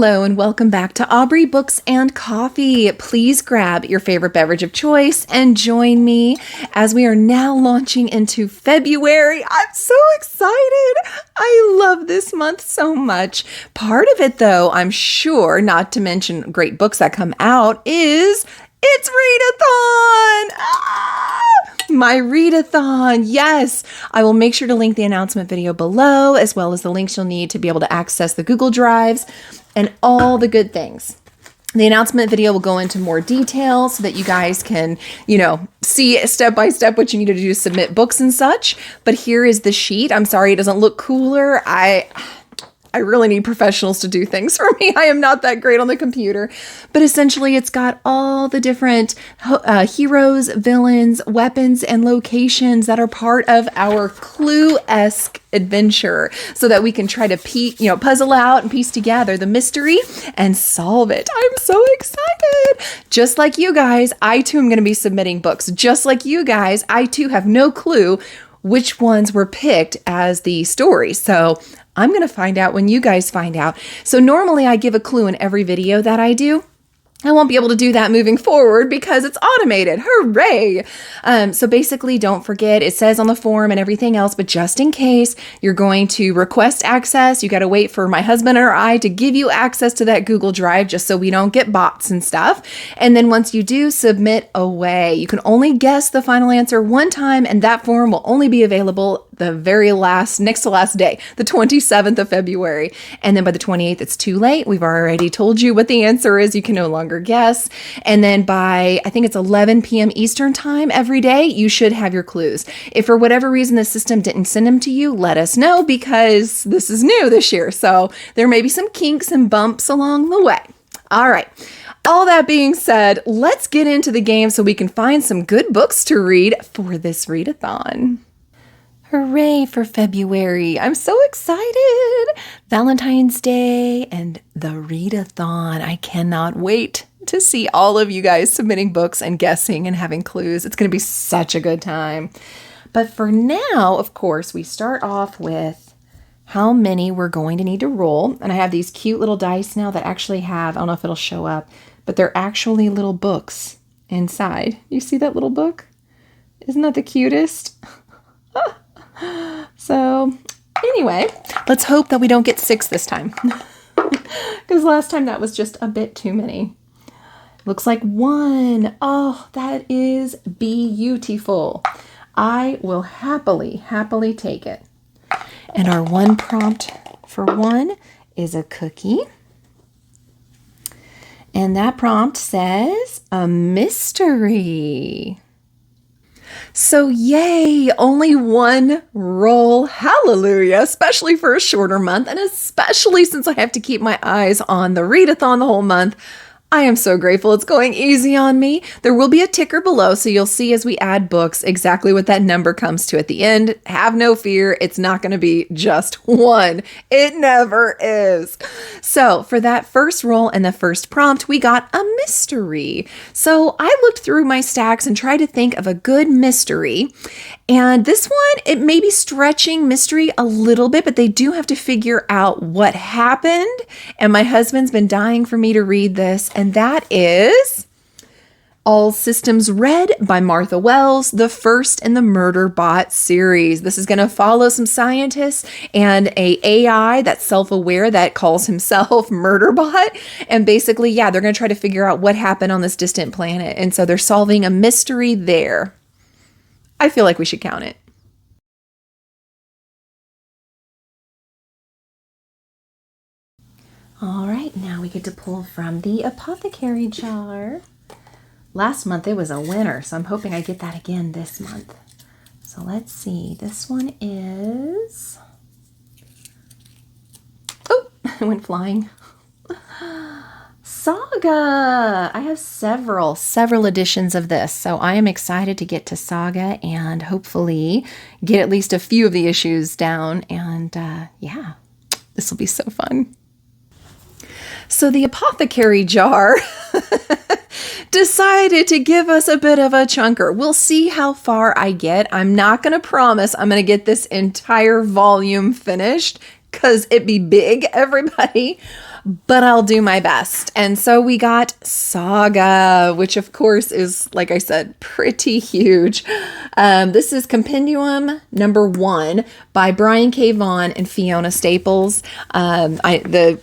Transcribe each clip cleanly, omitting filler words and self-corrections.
Hello and welcome back to Aubrey Books and Coffee. Please grab your favorite beverage of choice and join me as we are now launching into February. I'm so excited. I love this month so much. Part of it, though, I'm sure, not to mention great books that come out, is it's Readathon! My Readathon, yes! I will make sure to link the announcement video below, as well as the links you'll need to be able to access the Google Drives and all the good things. The announcement video will go into more detail so that you guys can, see step by step what you need to do to submit books and such. But here is the sheet. I'm sorry it doesn't look cooler. I really need professionals to do things for me. I am not that great on the computer. But essentially, it's got all the different heroes, villains, weapons, and locations that are part of our Clue-esque adventure so that we can try to puzzle out and piece together the mystery and solve it. I'm so excited. Just like you guys, I too am going to be submitting books. Just like you guys, I too have no clue which ones were picked as the story. So I'm going to find out when you guys find out. So normally I give a clue in every video that I do. I won't be able to do that moving forward because it's automated. Hooray! So basically, don't forget, it says on the form and everything else, but just in case you're going to request access, you got to wait for my husband or I to give you access to that Google Drive just so we don't get bots and stuff. And then once you do, submit away. You can only guess the final answer one time, and that form will only be available the very next to last day, the 27th of February. And then by the 28th, it's too late. We've already told you what the answer is. You can no longer guess. And then by, I think it's 11 p.m. Eastern time every day, you should have your clues. If for whatever reason the system didn't send them to you, let us know because this is new this year. So there may be some kinks and bumps along the way. All right. All that being said, let's get into the game so we can find some good books to read for this readathon. Hooray for February. I'm so excited. Valentine's Day and the readathon. I cannot wait to see all of you guys submitting books and guessing and having clues. It's going to be such a good time. But for now, of course, we start off with how many we're going to need to roll. And I have these cute little dice now that actually have, I don't know if it'll show up, but they're actually little books inside. You see that little book? Isn't that the cutest? So anyway, let's hope that we don't get 6 this time because last time that was just a bit too many. Looks like 1. Oh, that is beautiful. I will happily take it. And our 1 prompt for 1 is a cookie. And that prompt says a mystery. So yay, only 1 roll. Hallelujah, especially for a shorter month and especially since I have to keep my eyes on the readathon the whole month. I am so grateful it's going easy on me. There will be a ticker below, so you'll see as we add books exactly what that number comes to at the end. Have no fear, it's not going to be just 1. It never is. So for that first roll and the first prompt, we got a mystery. So I looked through my stacks and tried to think of a good mystery. And this one, it may be stretching mystery a little bit, but they do have to figure out what happened. And my husband's been dying for me to read this. And that is All Systems Red by Martha Wells, the first in the Murder Bot series. This is going to follow some scientists and a AI that's self-aware that calls himself Murderbot. And basically, they're going to try to figure out what happened on this distant planet. And so they're solving a mystery there. I feel like we should count it. All right, now we get to pull from the Apothecary jar. Last month it was a winner, so I'm hoping I get that again this month. So let's see. This one is... Oh, it went flying. Saga! I have several editions of this, so I am excited to get to Saga and hopefully get at least a few of the issues down. And this will be so fun. So the Apothecary jar decided to give us a bit of a chunker. We'll see how far I get. I'm not going to promise I'm going to get this entire volume finished because it be big, everybody. but I'll do my best. And so we got Saga, which of course is, like I said, pretty huge. This is Compendium number 1 by Brian K. Vaughan and Fiona Staples. The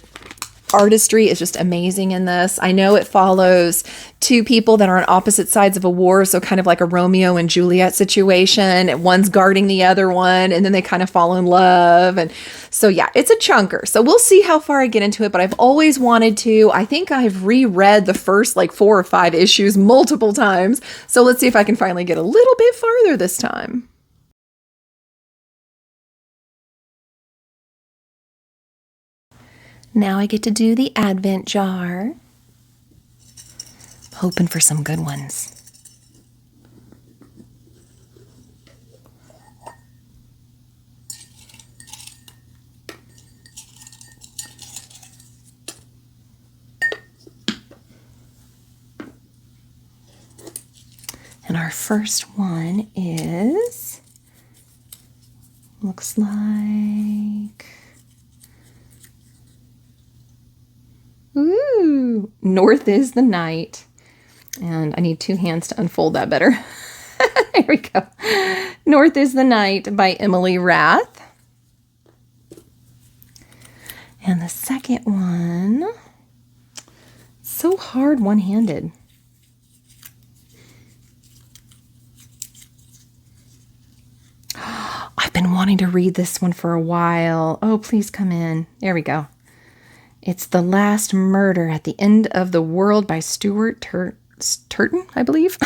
artistry is just amazing in this. I know it follows two people that are on opposite sides of a war, so kind of like a Romeo and Juliet situation. One's guarding the other one, and then they kind of fall in love. And so, yeah, it's a chunker. So we'll see how far I get into it, but I've always wanted to. I think I've reread the first like 4 or 5 issues multiple times. So let's see if I can finally get a little bit farther this time. Now I get to do the Advent jar. Hoping for some good ones. And our first one is, looks like, ooh, North is the Night. And I need 2 hands to unfold that better. Here we go. North is the Night by Emily Rath. And the second one, so hard one-handed. I've been wanting to read this one for a while. Oh, please come in. There we go. It's The Last Murder at the End of the World by Stuart Turton, I believe.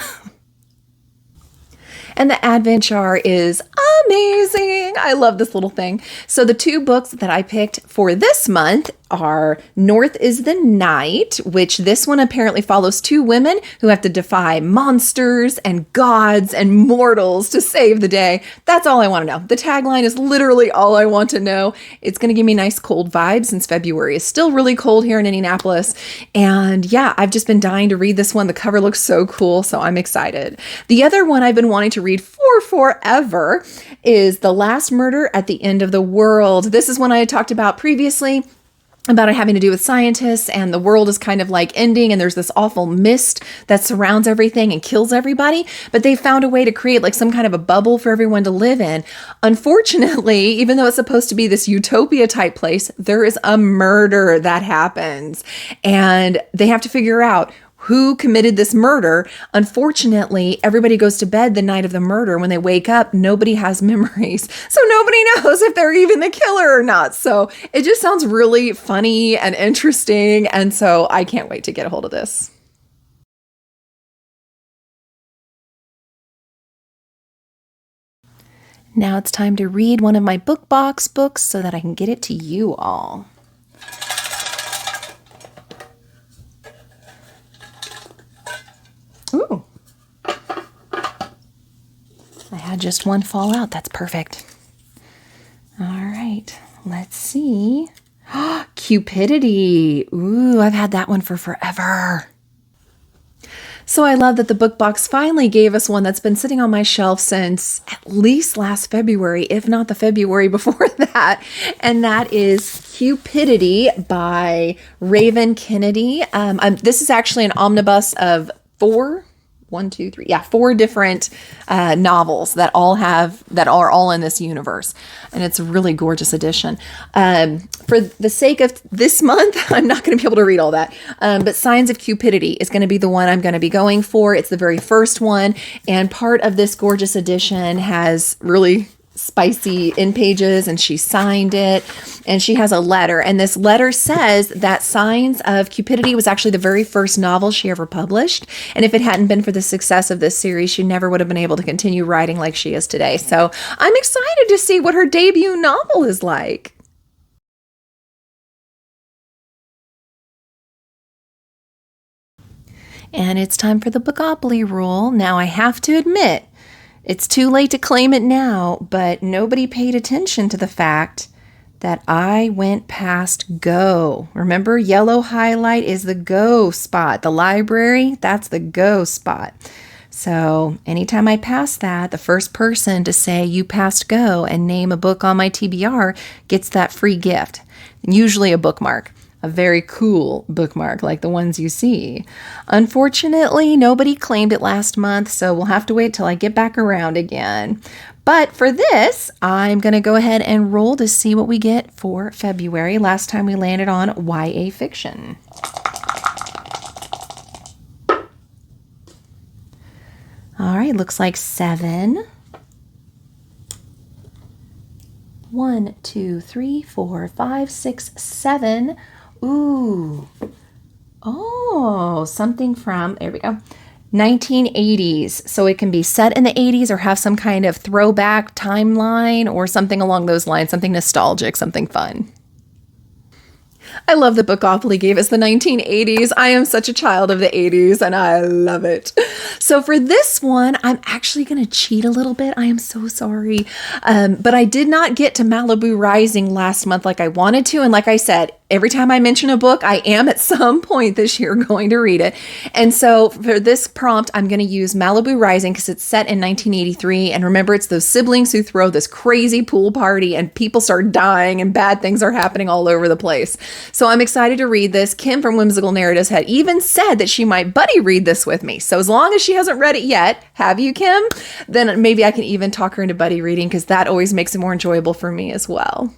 And the Advent jar is amazing. I love this little thing. So the 2 books that I picked for this month are North is the Night, which this one apparently follows 2 women who have to defy monsters and gods and mortals to save the day. That's all I want to know. The tagline is literally all I want to know. It's going to give me nice cold vibes since February is still really cold here in Indianapolis. And yeah, I've just been dying to read this one. The cover looks so cool, so I'm excited. The other one I've been wanting to read for forever is The Last Murder at the End of the World. This is one I had talked about previously, about it having to do with scientists, and the world is kind of like ending, and there's this awful mist that surrounds everything and kills everybody, but they found a way to create like some kind of a bubble for everyone to live in. Unfortunately, even though it's supposed to be this utopia type place, there is a murder that happens, and they have to figure out who committed this murder. Unfortunately, everybody goes to bed the night of the murder. When they wake up, nobody has memories. So nobody knows if they're even the killer or not. So it just sounds really funny and interesting. And so I can't wait to get a hold of this. Now it's time to read one of my book box books so that I can get it to you all. Ooh. I had just one fall out. That's perfect. All right. Let's see. Cupidity. Ooh, I've had that one for forever. So I love that the book box finally gave us one that's been sitting on my shelf since at least last February, if not the February before that. And that is Cupidity by Raven Kennedy. This is actually an omnibus of 4 different novels that are all in this universe. And it's a really gorgeous edition. For the sake of this month, I'm not going to be able to read all that. But Signs of Cupidity is going to be the one I'm going to be going for. It's the very first one. And part of this gorgeous edition has really spicy end pages, and she signed it, and she has a letter, and this letter says that Signs of Cupidity was actually the very first novel she ever published, and if it hadn't been for the success of this series, she never would have been able to continue writing like she is today. So I'm excited to see what her debut novel is like. And it's time for the Bookopoly rule. Now I have to admit, it's too late to claim it now, but nobody paid attention to the fact that I went past go. Remember, yellow highlight is the go spot. The library, that's the go spot. So anytime I pass that, the first person to say you passed go and name a book on my TBR gets that free gift, usually a bookmark. a very cool bookmark like the ones you see. Unfortunately, nobody claimed it last month, so we'll have to wait till I get back around again. But for this, I'm going to go ahead and roll to see what we get for February. Last time we landed on YA fiction. All right, looks like 7. 1, 2, 3, 4, 5, 6, 7. Ooh. Oh, something from, there we go, 1980s. So it can be set in the 80s or have some kind of throwback timeline or something along those lines, something nostalgic, something fun. I love that Bookopoly gave us the 1980s. I am such a child of the 80s and I love it. So for this one, I'm actually going to cheat a little bit. I am so sorry. But I did not get to Malibu Rising last month like I wanted to. And like I said, every time I mention a book, I am at some point this year going to read it. And so for this prompt, I'm going to use Malibu Rising because it's set in 1983. And remember, it's those siblings who throw this crazy pool party and people start dying and bad things are happening all over the place. So I'm excited to read this. Kim from Whimsical Narratives had even said that she might buddy read this with me. So as long as she hasn't read it yet, have you, Kim? Then maybe I can even talk her into buddy reading because that always makes it more enjoyable for me as well.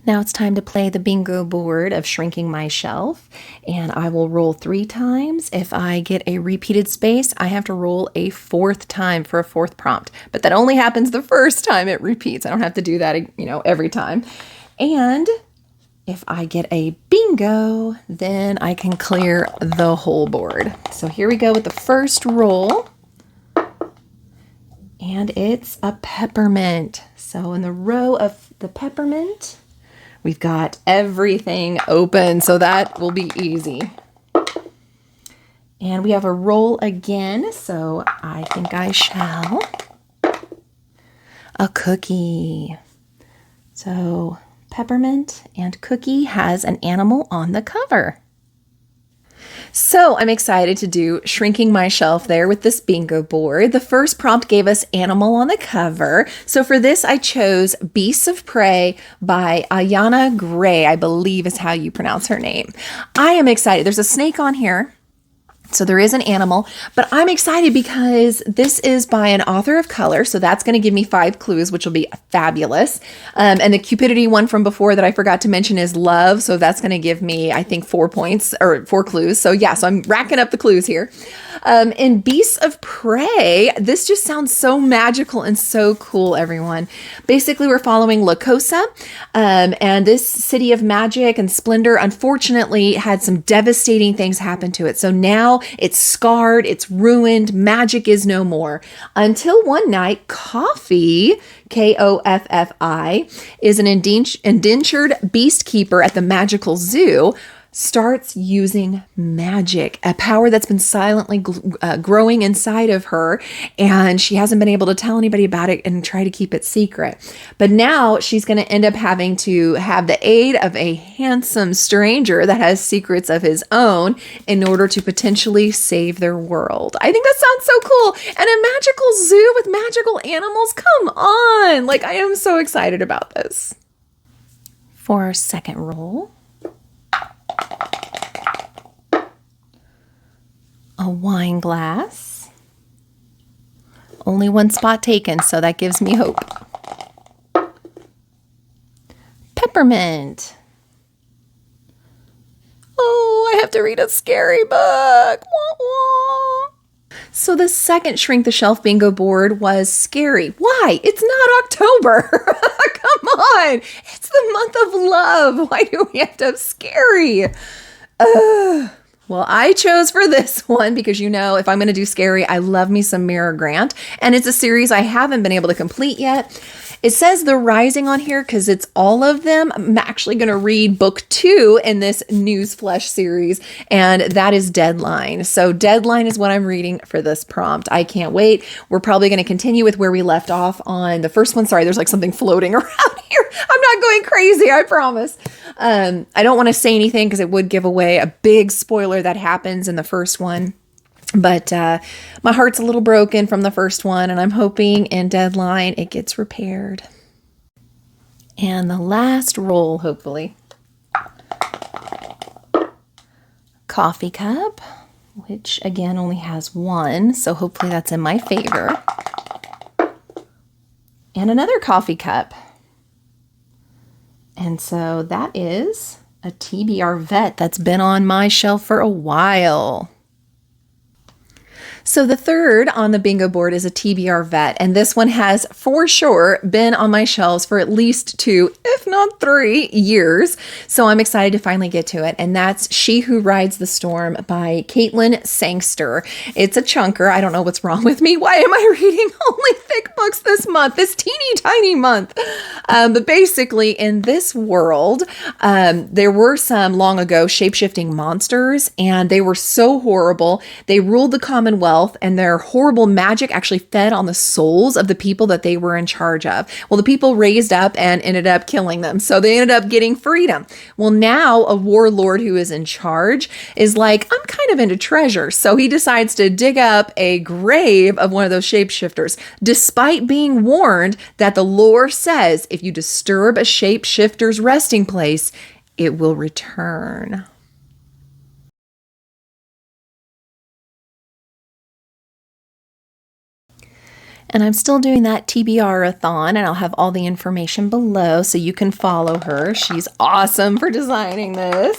Now it's time to play the bingo board of shrinking my shelf, and I will roll 3 times. If I get a repeated space, I have to roll a 4th time for a 4th prompt, but that only happens the first time it repeats. I don't have to do that, every time. And if I get a bingo, then I can clear the whole board. So here we go with the first roll, and it's a peppermint. So in the row of the peppermint, we've got everything open, so that will be easy. And we have a roll again, so I think I shall. A cookie. So peppermint and cookie has an animal on the cover. So I'm excited to do Shrinking My Shelf there with this bingo board. The first prompt gave us animal on the cover. So for this, I chose Beasts of Prey by Ayana Gray, I believe is how you pronounce her name. I am excited. There's a snake on here. So there is an animal, but I'm excited because this is by an author of color. So that's going to give me 5 clues, which will be fabulous. And the cupidity one from before that I forgot to mention is love. So that's going to give me, I think, 4 points or 4 clues. So yeah, so I'm racking up the clues here. In Beasts of Prey, this just sounds so magical and so cool, everyone. Basically, we're following La Cosa, and this city of magic and splendor, unfortunately, had some devastating things happen to it. So now it's scarred, it's ruined, magic is no more. Until one night, Coffee, Koffi, is an indentured beast keeper at the magical zoo, starts using magic, a power that's been silently growing inside of her, and she hasn't been able to tell anybody about it and try to keep it secret. But now she's going to end up having to have the aid of a handsome stranger that has secrets of his own in order to potentially save their world. I think that sounds so cool. And a magical zoo with magical animals, come on! Like, I am so excited about this. For our second roll, a wine glass. Only 1 spot taken, so that gives me hope. Peppermint. Oh, I have to read a scary book. Wah, wah. So the second Shrink the Shelf bingo board was scary. Why? It's not October. Come on. It's the month of love. Why do we have to have scary? Well, I chose for this one because, if I'm going to do scary, I love me some Mira Grant. And it's a series I haven't been able to complete yet. It says The Rising on here because it's all of them. I'm actually going to read book 2 in this Newsflesh series, and that is Deadline. So Deadline is what I'm reading for this prompt. I can't wait. We're probably going to continue with where we left off on the first one. Sorry, there's like something floating around here. I'm not going crazy, I promise. I don't want to say anything because it would give away a big spoiler that happens in the first one. But my heart's a little broken from the first one, and I'm hoping in Deadline it gets repaired. And the last roll, hopefully. Coffee cup, which again only has one, so hopefully that's in my favor. And another coffee cup. And so that is a TBR vet that's been on my shelf for a while. So the third on the bingo board is a TBR vet, and this one has for sure been on my shelves for at least 2, if not 3 years. So I'm excited to finally get to it, and that's She Who Rides the Storm by Caitlin Sangster. It's a chunker. I don't know what's wrong with me. Why am I reading only thick books this month, this teeny tiny month? But basically in this world, there were some long ago shape-shifting monsters, and they were so horrible. They ruled the Commonwealth, and their horrible magic actually fed on the souls of the people that they were in charge of. Well, the people raised up and ended up killing them. So they ended up getting freedom. Well, now a warlord who is in charge is like, I'm kind of into treasure. So he decides to dig up a grave of one of those shapeshifters, despite being warned that the lore says if you disturb a shapeshifter's resting place, it will return. And I'm still doing that TBRathon, and I'll have all the information below so you can follow her. She's awesome for designing this.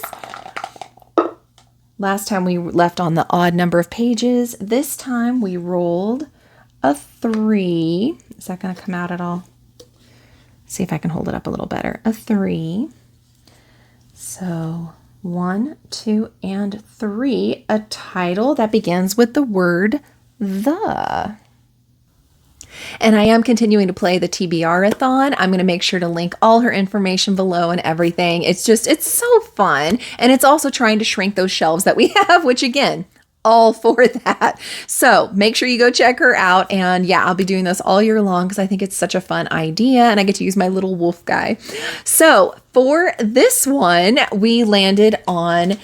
Last time we left on the odd number of pages. This time we rolled a 3. Is that going to come out at all? See if I can hold it up a little better. A 3. So 1, 2, and 3. A title that begins with the word the. And I am continuing to play the TBRathon. I'm going to make sure to link all her information below and everything. It's so fun. And it's also trying to shrink those shelves that we have, which again, all for that. So make sure you go check her out. And yeah, I'll be doing this all year long because I think it's such a fun idea and I get to use my little wolf guy. So for this one, we landed on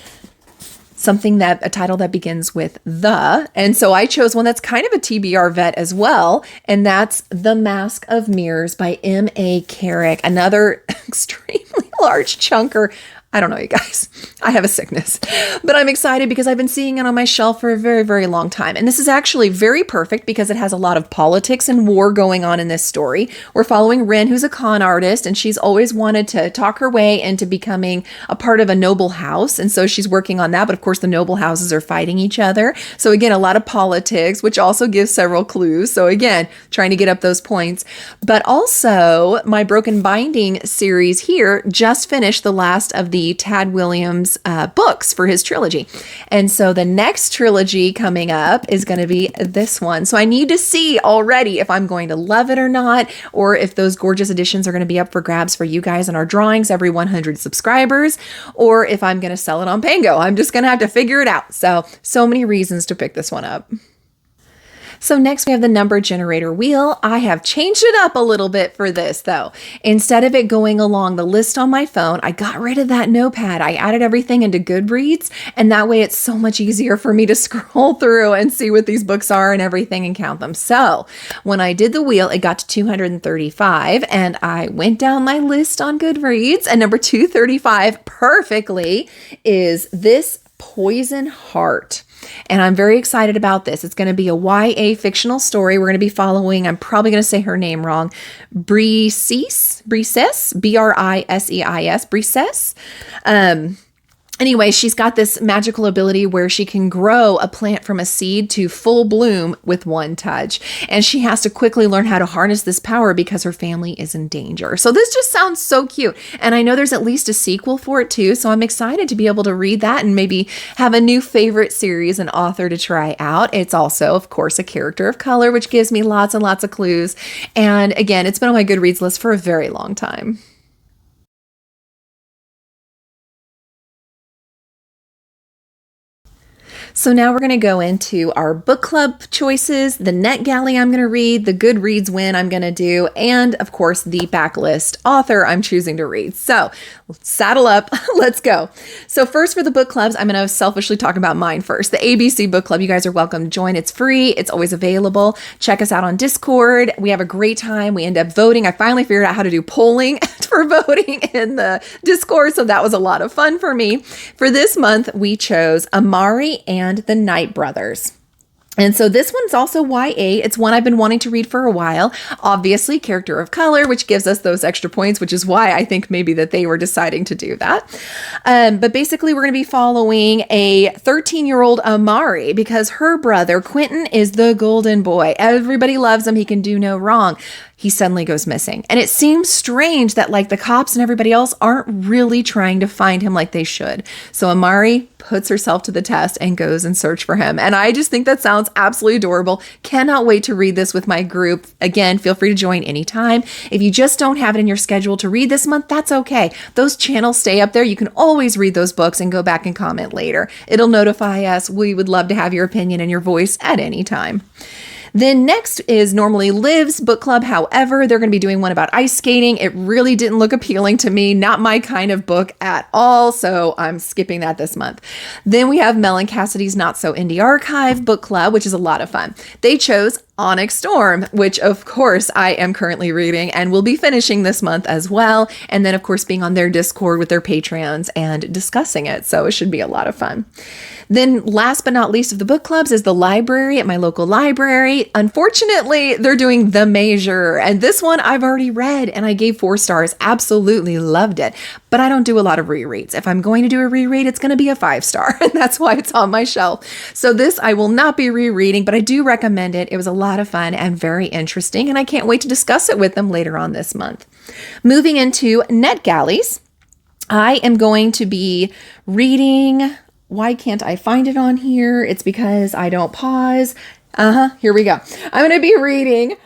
a title that begins with the. And so I chose one that's kind of a TBR vet as well. And that's The Mask of Mirrors by M.A. Carrick, another extremely large chunker. I don't know, you guys. I have a sickness, but I'm excited because I've been seeing it on my shelf for a very, very long time. And this is actually very perfect because it has a lot of politics and war going on in this story. We're following Rin, who's a con artist, and she's always wanted to talk her way into becoming a part of a noble house. And so she's working on that. But of course, the noble houses are fighting each other. So again, a lot of politics, which also gives several clues. So again, trying to get up those points. But also my Broken Binding series here just finished the last of the Tad Williams books for his trilogy. And so the next trilogy coming up is going to be this one. So I need to see already if I'm going to love it or not, or if those gorgeous editions are going to be up for grabs for you guys in our drawings every 100 subscribers, or if I'm going to sell it on Pango. I'm just going to have to figure it out. So many reasons to pick this one up. So next we have the number generator wheel. I have changed it up a little bit for this though. Instead of it going along the list on my phone, I got rid of that notepad. I added everything into GoodReads, and that way it's so much easier for me to scroll through and see what these books are and everything and count them. So when I did the wheel, it got to 235, and I went down my list on GoodReads, and number 235 perfectly is this Poison Heart. And I'm very excited about this. It's going to be a YA fictional story. We're going to be following, I'm probably going to say her name wrong, Briseis, B-R-I-S-E-I-S, Briseis. Anyway, she's got this magical ability where she can grow a plant from a seed to full bloom with one touch. And she has to quickly learn how to harness this power because her family is in danger. So this just sounds so cute. And I know there's at least a sequel for it too. So I'm excited to be able to read that and maybe have a new favorite series and author to try out. It's also, of course, a character of color, which gives me lots and lots of clues. And again, it's been on my Goodreads list for a very long time. So now we're going to go into our book club choices, the Netgalley I'm going to read, the GoodReads win I'm going to do, and of course the Backlist author I'm choosing to read. So saddle up, let's go. So first for the book clubs, I'm going to selfishly talk about mine first. The ABC book club, you guys are welcome to join. It's free. It's always available. Check us out on Discord. We have a great time. We end up voting. I finally figured out how to do polling for voting in the Discord. So that was a lot of fun for me. For this month, we chose Amari and the Night Brothers. And so this one's also YA. It's one I've been wanting to read for a while. Obviously, character of color, which gives us those extra points, which is why I think maybe that they were deciding to do that. But basically, we're going to be following a 13-year-old Amari because her brother, Quentin, is the golden boy. Everybody loves him. He can do no wrong. He suddenly goes missing. And it seems strange that like the cops and everybody else aren't really trying to find him like they should. So Amari puts herself to the test and goes and search for him. And I just think that sounds absolutely adorable. Cannot wait to read this with my group. Again, feel free to join anytime. If you just don't have it in your schedule to read this month, that's okay. Those channels stay up there. You can always read those books and go back and comment later. It'll notify us. We would love to have your opinion and your voice at any time. Then next is normally Liv's book club. However, they're going to be doing one about ice skating. It really didn't look appealing to me. Not my kind of book at all. So I'm skipping that this month. Then we have Mel and Cassidy's Not So Indie Archive book club, which is a lot of fun. They chose Onyx Storm, which of course I am currently reading and will be finishing this month as well. And then of course being on their Discord with their Patreons and discussing it. So it should be a lot of fun. Then last but not least of the book clubs is the library at my local library. Unfortunately, they're doing The Measure. And this one I've already read and I gave 4 stars. Absolutely loved it. But I don't do a lot of rereads. If I'm going to do a reread, it's going to be a 5-star. And that's why it's on my shelf. So this I will not be rereading, but I do recommend it. It was a lot of fun and very interesting. And I can't wait to discuss it with them later on this month. Moving into Netgalleys, I am going to be reading... Why can't I find it on here? It's because I don't pause. Here we go. I'm going to be reading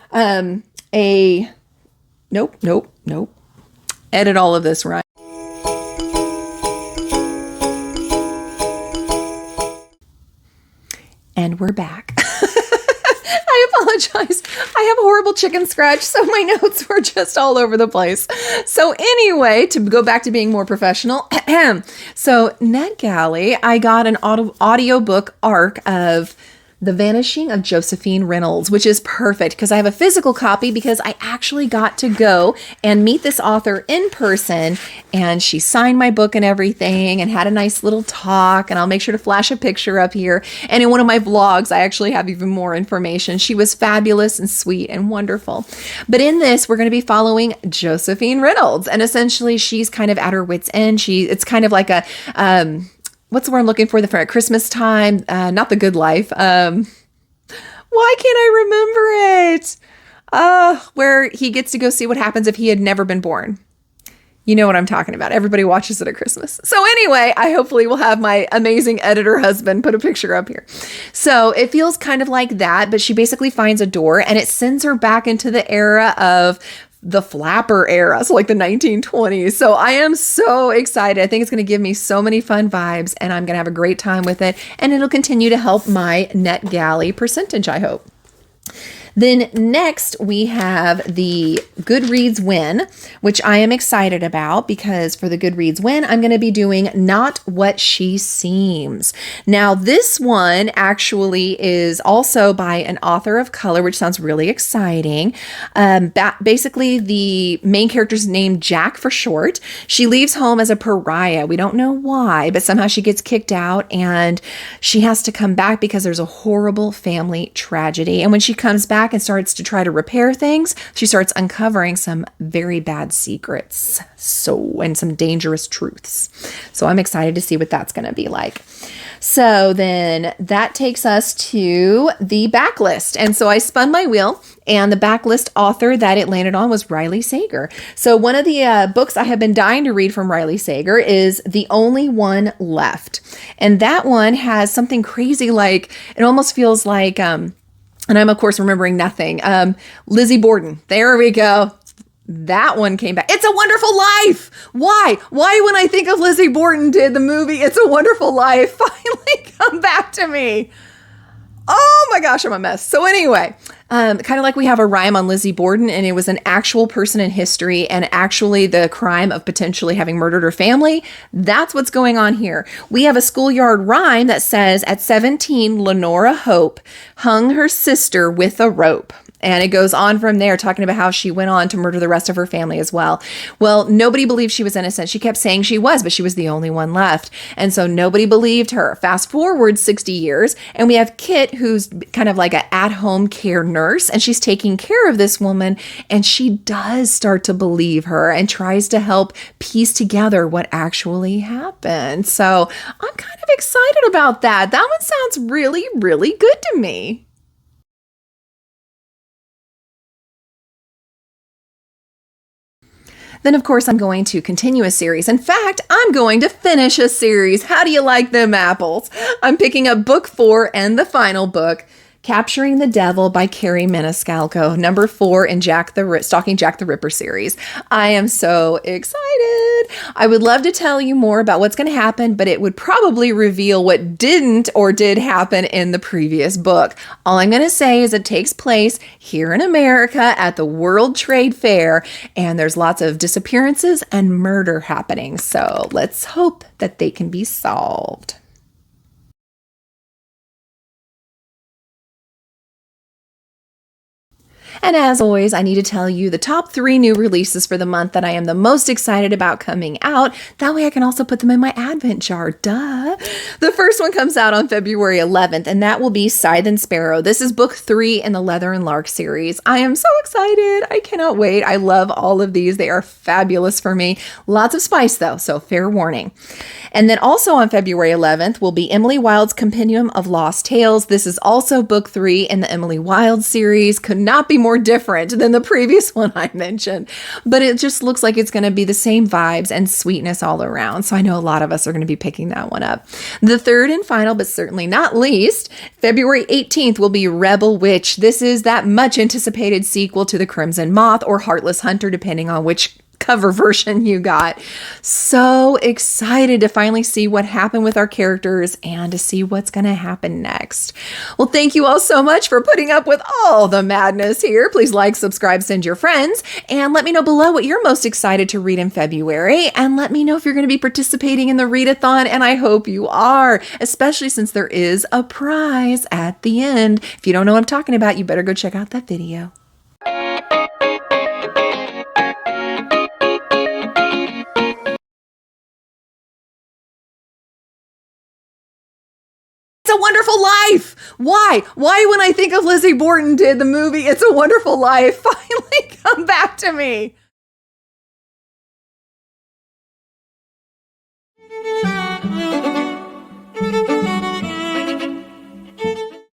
Nope. Edit all of this, right? And we're back. I apologize. I have a horrible chicken scratch, so my notes were just all over the place. So anyway, to go back to being more professional, so Netgalley, I got an audiobook arc of The Vanishing of Josephine Reynolds, which is perfect because I have a physical copy because I actually got to go and meet this author in person and she signed my book and everything and had a nice little talk, and I'll make sure to flash a picture up here. And in one of my vlogs, I actually have even more information. She was fabulous and sweet and wonderful. But in this, we're going to be following Josephine Reynolds, and essentially she's kind of at her wit's end. It's kind of like a, what's the word I'm looking for? For Christmas time, not The Good Life. Why can't I remember it? Where he gets to go see what happens if he had never been born. You know what I'm talking about. Everybody watches it at Christmas. So anyway, I hopefully will have my amazing editor husband put a picture up here. So it feels kind of like that, but she basically finds a door and it sends her back into the era of the flapper era, so like the 1920s. So I am so excited. I think it's going to give me so many fun vibes and I'm going to have a great time with it. And it'll continue to help my Netgalley percentage, I hope. Then next we have the GoodReads win, which I am excited about because for the GoodReads win, I'm going to be doing Not What She Seems. Now this one actually is also by an author of color, which sounds really exciting. Basically the main character's named Jack for short. She leaves home as a pariah. We don't know why, but somehow she gets kicked out and she has to come back because there's a horrible family tragedy. And when she comes back and starts to try to repair things, she starts uncovering some very bad secrets. And some dangerous truths. So I'm excited to see what that's going to be like. So then that takes us to the backlist. And so I spun my wheel and the backlist author that it landed on was Riley Sager. So one of the books I have been dying to read from Riley Sager is The Only One Left. And that one has something crazy like, it almost feels like, and I'm of course remembering nothing. Lizzie Borden. There we go. That one came back. It's a Wonderful Life. Why? Why when I think of Lizzie Borden did the movie It's a Wonderful Life finally come back to me? Oh my gosh, I'm a mess. So anyway, kind of like we have a rhyme on Lizzie Borden, and it was an actual person in history and actually the crime of potentially having murdered her family. That's what's going on here. We have a schoolyard rhyme that says, at 17, Lenora Hope hung her sister with a rope. And it goes on from there, talking about how she went on to murder the rest of her family as well. Well, nobody believed she was innocent. She kept saying she was, but she was the only one left. And so nobody believed her. Fast forward 60 years, and we have Kit, who's kind of like an at-home care nurse, and she's taking care of this woman, and she does start to believe her and tries to help piece together what actually happened. So I'm kind of excited about that. That one sounds really, really good to me. Then, of course, I'm going to continue a series. In fact, I'm going to finish a series. How do you like them apples? I'm picking up book 4 and the final book, Capturing the Devil by Carrie Maniscalco, number 4 in Stalking Jack the Ripper series. I am so excited. I would love to tell you more about what's going to happen, but it would probably reveal what didn't or did happen in the previous book. All I'm going to say is it takes place here in America at the World Trade Fair, and there's lots of disappearances and murder happening. So let's hope that they can be solved. And as always, I need to tell you the top 3 new releases for the month that I am the most excited about coming out. That way I can also put them in my Advent jar. Duh. The first one comes out on February 11th, and that will be Scythe and Sparrow. This is book 3 in the Leather and Lark series. I am so excited. I cannot wait. I love all of these. They are fabulous for me. Lots of spice though, so fair warning. And then also on February 11th will be Emily Wilde's Compendium of Lost Tales. This is also book 3 in the Emily Wilde series. Could not be more different than the previous one I mentioned, but it just looks like it's going to be the same vibes and sweetness all around. So I know a lot of us are going to be picking that one up. The third and final, but certainly not least, February 18th will be Rebel Witch. This is that much anticipated sequel to The Crimson Moth or Heartless Hunter, depending on which cover version you got. So excited to finally see what happened with our characters and to see what's going to happen next. Well, thank you all so much for putting up with all the madness here. Please like, subscribe, send your friends, and let me know below what you're most excited to read in February. And let me know if you're going to be participating in the readathon, and I hope you are, especially since there is a prize at the end. If you don't know what I'm talking about, you better go check out that video. It's a Wonderful Life. Why? Why when I think of Lizzie Borden did the movie It's a Wonderful Life finally come back to me?